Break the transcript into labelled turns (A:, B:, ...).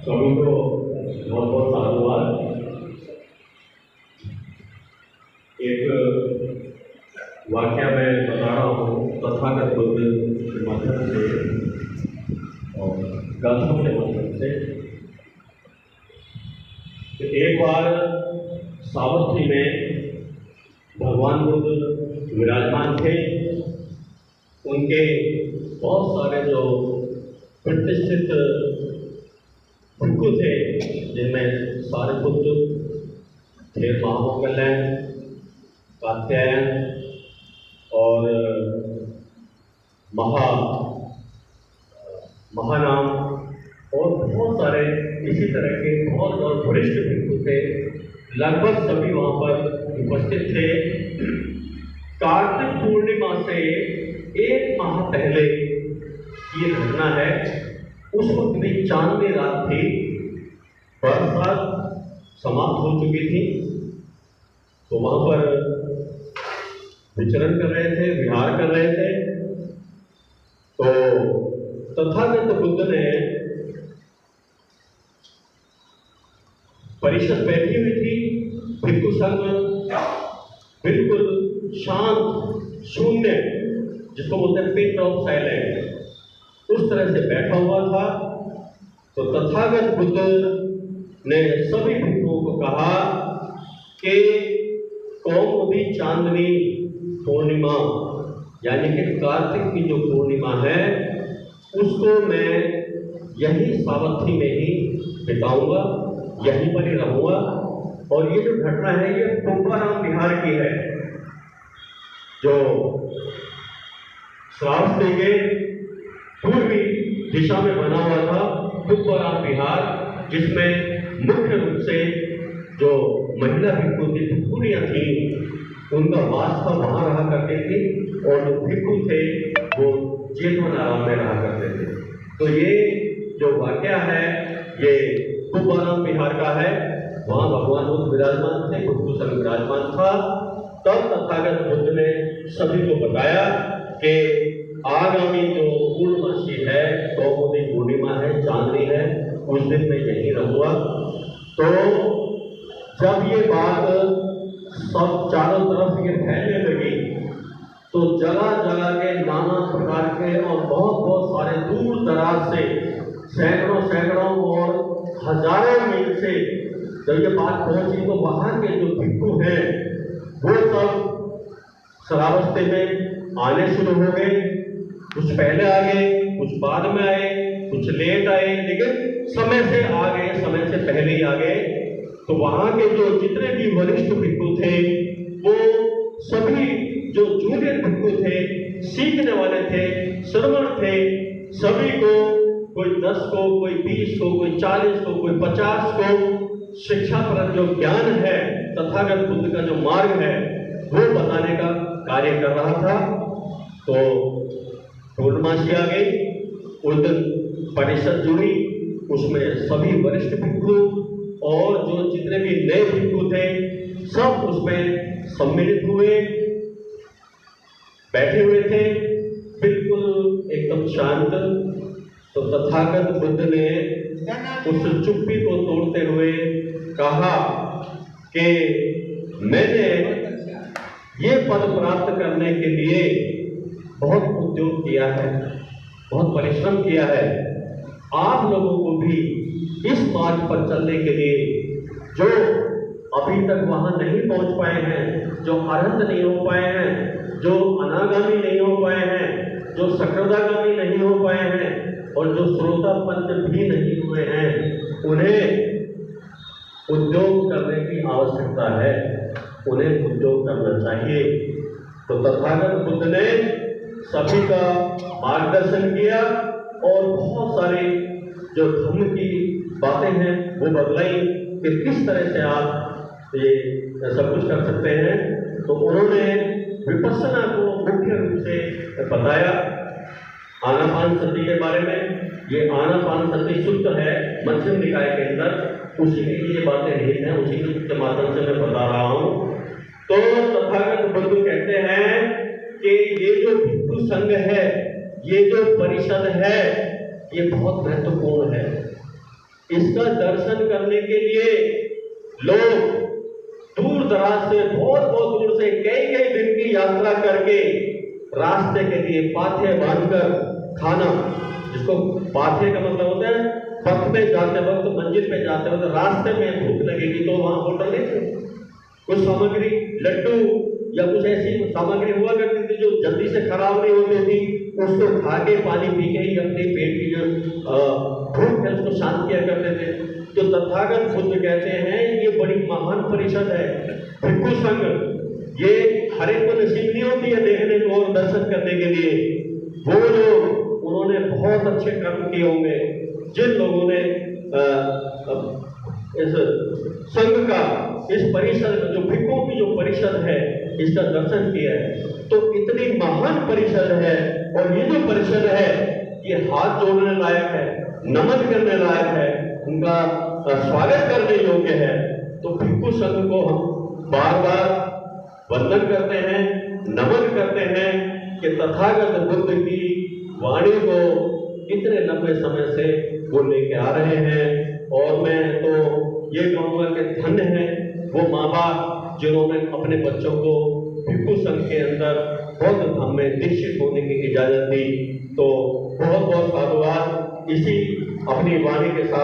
A: सभी को बहुत बहुत साधुवाद। एक वाक्य मैं बता रहा हूँ तथागत बुद्ध के माध्यम से और गाथाओं के माध्यम से। तो एक बार सावर्थी में भगवान बुद्ध विराजमान थे। उनके बहुत सारे जो प्रतिष्ठित भिक्षु थे, जिनमें सारिपुत्र थे, महामौगल्य, कात्यायन और महानाम और बहुत सारे इसी तरह के बहुत और वरिष्ठ भिक्षु थे। लगभग सभी वहाँ पर उपस्थित थे। कार्तिक पूर्णिमा से एक माह पहले ये घटना है। उस वक्त भी चांदनी रात थी, बरसात समाप्त हो चुकी थी। तो वहाँ पर विचरण कर रहे थे, विहार कर रहे थे। तो तथागत बुद्ध ने परिषद बैठी हुई थी, भिक्षु संघ बिल्कुल शांत शून्य, जिसको बोलते हैं पिट ऑफ साइलेंस, उस तरह से बैठा हुआ था। तो तथागत बुद्ध ने सभी भिक्षुओं को कहा कि कौमुदी चांदनी पूर्णिमा यानी कि कार्तिक की जो पूर्णिमा है उसको मैं यही सावर्थी में ही बिताऊंगा, यहीं पर ही रहूंगा। और ये जो घटना है ये कुंभाराम विहार की है, जो श्रावस्ती के पूर्वी दिशा में बना हुआ था कुंभाराम विहार, जिसमें मुख्य रूप से जो महिला भिक्षु की भिक्षुणियाँ थी उनका वास था, वहाँ रहा करते थे। और जो भिक्षु थे वो जेठवनाराम में रहा करते थे। तो ये जो वाक्य है ये कुंभाराम विहार का है। वहाँ भगवान बुद्ध विराजमान थे, भिक्षु संघ विराजमान था। तब तथागत बुद्ध ने सभी को बताया कि आगामी जो पूर्णमासी है, कौमुदी पूर्णिमा है, चांदनी है, उस दिन मैं यहीं रहूंगा। तो जब ये बात सब चारों तरफ ये फैलने लगी तो जगह जगह के नाना प्रकार के और बहुत बहुत सारे दूर दराज से सैकड़ों और हजारों मील से जब ये बात पहुंची तो वहाँ के जो भिक्षु हैं वो सब श्रावस्ती में आने शुरू हो गए। कुछ पहले आ गए, कुछ बाद में आए, कुछ लेट आए, लेकिन समय से आ गए, समय से पहले ही आ गए। तो वहाँ के जो जितने भी वरिष्ठ भिक्षु थे वो सभी जो जूनियर भिक्षु थे, सीखने वाले थे, श्रवण थे, सभी को कोई 10 को, कोई 20 को, कोई 40 को, कोई 50 को शिक्षा पर जो ज्ञान है, तथागत बुद्ध का जो मार्ग है वो बताने का कार्य कर रहा था। तो पूर्णमासी आ गई, उस दिन परिषद जुड़ी, उसमें सभी वरिष्ठ भिक्षु और जो जितने भी नए भिक्षु थे सब उसमें सम्मिलित हुए, बैठे हुए थे बिल्कुल एकदम शांत। तो तथागत बुद्ध ने उस चुप्पी को तोड़ते हुए कहा कि मैंने ये पद प्राप्त करने के लिए बहुत उद्योग किया है, बहुत परिश्रम किया है। आप लोगों को भी इस मार्ग पर चलने के लिए, जो अभी तक वहां नहीं पहुंच पाए हैं, जो अरहत नहीं हो पाए हैं, जो अनागामी नहीं हो पाए हैं, जो सक्रोदागामी नहीं हो पाए हैं और जो श्रोतापन्न भी नहीं हुए हैं, उन्हें उद्योग करने की आवश्यकता है, उन्हें उद्योग करना चाहिए। तो तथागत बुद्ध ने सभी का मार्गदर्शन किया और बहुत सारी जो धर्म की बातें हैं वो बदलाई कि किस तरह से आप ये सब कुछ कर सकते हैं। तो उन्होंने विपश्यना को मुख्य रूप से बताया आनापान सती के बारे में। ये आनापान सती सूत्र है मध्यम निकाय के अंदर, उसी की ये बातें निहित हैं, उसी के माध्यम से मैं बता रहा हूँ। तो तथागत बुद्ध कहते हैं कि ये जो संघ है, ये जो परिषद है, ये बहुत महत्वपूर्ण है। इसका दर्शन करने के लिए लोग दूर दराज से, बहुत बहुत दूर से, कई कई दिन की यात्रा करके रास्ते के लिए पाथे बांधकर खाना, जिसको पाथे का मतलब होता है पथ में जाते वक्त, मंजिल पे जाते वक्त रास्ते में भूख लगेगी तो वहां होटल नहीं थे, कुछ सामग्री, लड्डू या कुछ ऐसी सामग्री हुआ करती थी जो जल्दी से खराब नहीं होती थी, उसको खा के पानी पी के ही अपने पेट की जो भूख है उसको शांत किया करते थे। तो तथागत बुद्ध कहते हैं ये बड़ी महान परिषद है, भिक्षु संघ। ये हर एक को नसीब नहीं होती है देखने को और दर्शन करने के लिए। वो लोग, उन्होंने बहुत अच्छे कर्म किए होंगे, जिन लोगों ने इस संघ का, इस परिषद में, जो भिक्षुओं की जो परिषद है, इसका दर्शन किया है। तो इतनी महान परिषद है, और ये जो परिषद है ये हाथ जोड़ने लायक है, नमन करने लायक है, उनका स्वागत करने योग्य है। तो भिक्षु संघ को हम बार बार वंदन करते हैं, नमन करते हैं कि तथागत बुद्ध की वाणी को इतने लंबे समय से वो लेके आ रहे हैं। और मैं तो ये कहूँगा कि धन्य है वो माँ बाप जिन्होंने अपने बच्चों को भिक्षु संघ के अंदर बौद्ध धर्म में दीक्षित होने की इजाजत दी। तो बहुत बहुत साधुवाद। इसी अपनी वाणी के साथ